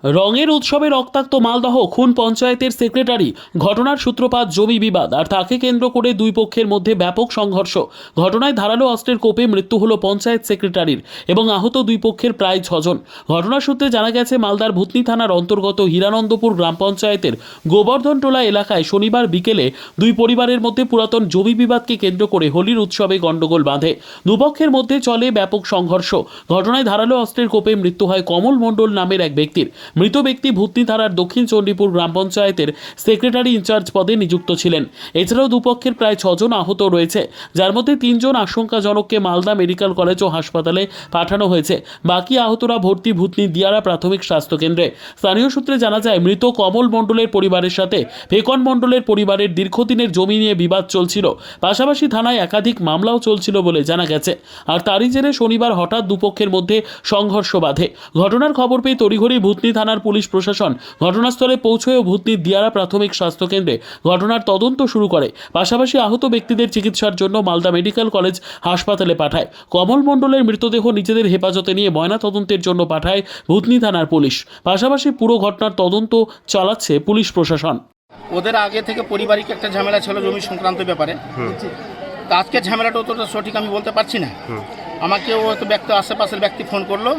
রঙের উৎসবে রক্তাক্ত মালদহ খুন পঞ্চায়েতের সেক্রেটারি। ঘটনার সূত্রপাত জমি বিবাদ আর তাকে কেন্দ্র করে দুই পক্ষের মধ্যে ব্যাপক সংঘর্ষ। ঘটনায় ধারালো অস্ত্রের কোপে মৃত্যু হলো পঞ্চায়েত সেক্রেটারির এবং আহত দুই পক্ষের প্রায় 6 জন। ঘটনার সূত্রে জানা গেছে, মালদার ভূতনি থানার অন্তর্গত হীরানন্দপুর গ্রাম পঞ্চায়েতের গোবর্ধনটোলা এলাকায় শনিবার বিকেলে দুই পরিবারের মধ্যে পুরাতন জমি বিবাদকে কেন্দ্র করে হোলির উৎসবে গন্ডগোল বাঁধে। দুপক্ষের মধ্যে চলে ব্যাপক সংঘর্ষ। ঘটনায় ধারালো অস্ত্রের কোপে মৃত্যু হয় কমল মণ্ডল নামের এক ব্যক্তির। মৃত ব্যক্তি ভূতনি থানার দক্ষিণ চণ্ডীপুর গ্রাম পঞ্চায়েতের সেক্রেটারি ইনচার্জ পদে নিযুক্ত ছিলেন। এছাড়াও দুপক্ষের প্রায় 6 জন আহত রয়েছে, যার মধ্যে 3 জন আশঙ্কাজনককে মালদা মেডিকেল কলেজ ও হাসপাতালে পাঠানো হয়েছে। বাকি আহতরা ভর্তি ভূতনি দিয়ারা প্রাথমিক স্বাস্থ্যকেন্দ্রে। স্থানীয় সূত্রে জানা যায়, মৃত কমল মণ্ডলের পরিবারের সাথে ফেকন মণ্ডলের পরিবারের দীর্ঘদিনের জমি নিয়ে বিবাদ চলছিল। পাশাপাশি থানায় একাধিক মামলাও চলছিল বলে জানা গেছে। আর তারই জেরে শনিবার হঠাৎ দুপক্ষের মধ্যে সংঘর্ষ বাধে। ঘটনার খবর পেয়ে তড়িঘড়ি ভূতনি থানার পুলিশ প্রশাসন ঘটনাস্থলে পৌঁছয় ভূতনি দিয়ারা প্রাথমিক স্বাস্থ্যকেন্দ্রে ঘটনার তদন্ত শুরু করে। পাশাপাশি আহত ব্যক্তিদের চিকিৎসার জন্য মালদা মেডিকেল কলেজ হাসপাতালে পাঠায়। কমল মণ্ডলের মৃতদেহ নিজেদের হেফাজতে নিয়ে ময়নাতদন্তের জন্য পাঠায় ভূতনি থানার পুলিশ। পাশাপাশি পুরো ঘটনার তদন্ত চালাচ্ছে পুলিশ প্রশাসন। ওদের আগে থেকে পারিবারিক একটা ঝামেলা ছিল জমি সংক্রান্ত ব্যাপারে। তা আজকে ঝামেলাটা অতটা সঠিক আমি বলতে পারছি না। আমাকে ও তো ব্যক্তি, আশেপাশের ব্যক্তি ফোন করলো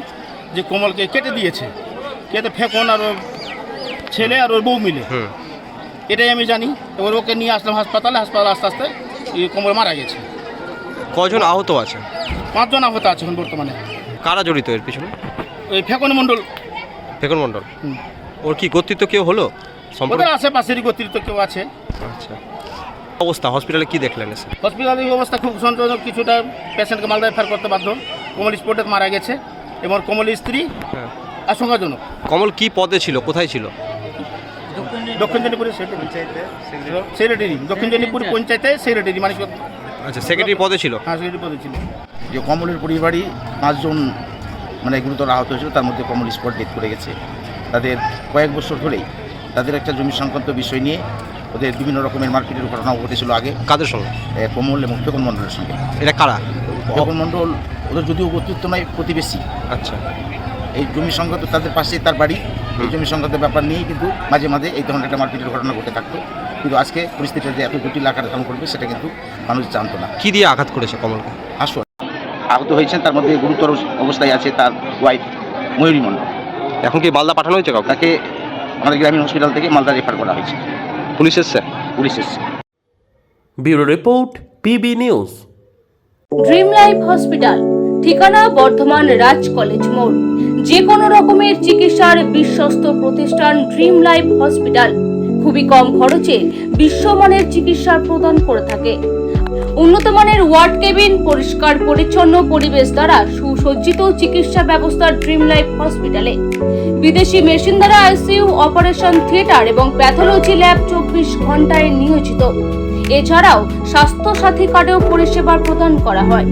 যে কোমলকে কেটে দিয়েছে, কেটে ফেকন আর ওর ছেলে আর ওর বউ মিলে, এটাই আমি জানি। এবার ওকে নিয়ে আসলাম হাসপাতালে। আস্তে আস্তে কোমল মারা গেছে। কজন আহত আছে? 5 জন আহত আছে এখন বর্তমানে। কারা জড়িত এর পিছনে? ওই ফেকন মণ্ডল। ফেকন মণ্ডল ওর কি কর্তৃত্ব কেউ হলো? ওদের আশেপাশেরই কর্তৃত্ব কেউ আছে। আচ্ছা, অবস্থা হসপিটালে কি দেখলেন এসে? হসপিটালের অবস্থা খুব সন্তোষজনক। কিছুটা পেশেন্টকে মালদা রেফার করতে বাধ্য। কোমল স্পটে মারা গেছে এবং কোমলের স্ত্রী আশঙ্কাজনক। কমল কি পদে ছিল, কোথায় ছিল? দক্ষিণ জেনিপুরের সেক্রেটারি, দক্ষিণ জেনিপুর পঞ্চায়েতে সেক্রেটারি, মানে আচ্ছা, সেক্রেটারি পদে ছিল। হ্যাঁ, সেক্রেটারি পদে ছিল। যে কমলের পরিবারই 5 জন মানে গুরুতর আহত হয়েছিল, তার মধ্যে কমল স্পট ডেথ করে গেছে। তাদের কয়েক বছর ধরেই তাদের একটা জমি সংক্রান্ত বিষয় নিয়ে ওদের বিভিন্ন রকমের মারপিটের ঘটনা ঘটেছিল আগে। কাদের সঙ্গে? কমল এবং ফেকন মণ্ডলের সঙ্গে। এটা কারা? ফেকন মণ্ডল ওদের যদিও কর্তৃত্ব নয়, প্রতিবেশী। আচ্ছা, এই জমি সংক্রান্ত তাদের পাশেই তার বাড়ি। এই জমি সংক্রান্ত ব্যাপার নিয়েই কিন্তু মাঝে মাঝে এই ধরনের একটা মারপিটের ঘটনা ঘটে থাকতো। কিন্তু আজকে পরিস্থিতিটা যে এত জটিল আকার ধারণ করবে সেটা কিন্তু মানুষ জানতো না। কি দিয়ে আঘাত করেছে কমলকে? আহত হয়েছেন, তার মধ্যে গুরুতর অবস্থায় আছে তার ওয়াইফ ময়ূরী মণ্ডল। এখন কি মালদা পাঠানো হয়েছে? তাকে আমাদের গ্রামীণ হসপিটাল থেকে মালদা রেফার করা হয়েছে। পুলিশ এসছে? পুলিশ এসছে। Bureau report, PB news. Dream life hospital, ঠিকানা বর্ধমান রাজ কলেজ মোড়। যে কোনো রকমের চিকিৎসার বিশ্বস্ত প্রতিষ্ঠান ড্রিম লাইফ হসপিটাল খুবই কম খরচে বিশ্বমানের চিকিৎসা প্রদান করে থাকে। উন্নত মানের ওয়ার্ড কেবিন, পরিষ্কার পরিচ্ছন্ন পরিবেশ দ্বারা সুসজ্জিত চিকিৎসা ব্যবস্থা ড্রিম লাইফ হসপিটালে। বিদেশি মেশিন দ্বারা আইসিইউ, অপারেশন থিয়েটার এবং প্যাথোলজি ল্যাব 24 ঘন্টায় নিয়োজিত। এছাড়াও স্বাস্থ্য সাথী কার্ডেও পরিষেবা প্রদান করা হয়।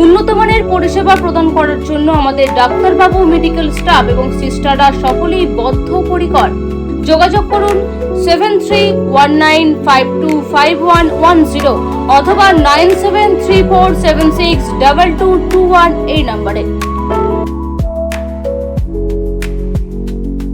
উন্নত মানের পরিষেবা প্রদান করার জন্য আমাদের ডাক্তারবাবু, মেডিকেল স্টাফ এবং সিস্টাররা সকলেই বদ্ধপরিকর। যোগাযোগ করুন 7319525110 অথবা 9734762221 এই নম্বরে।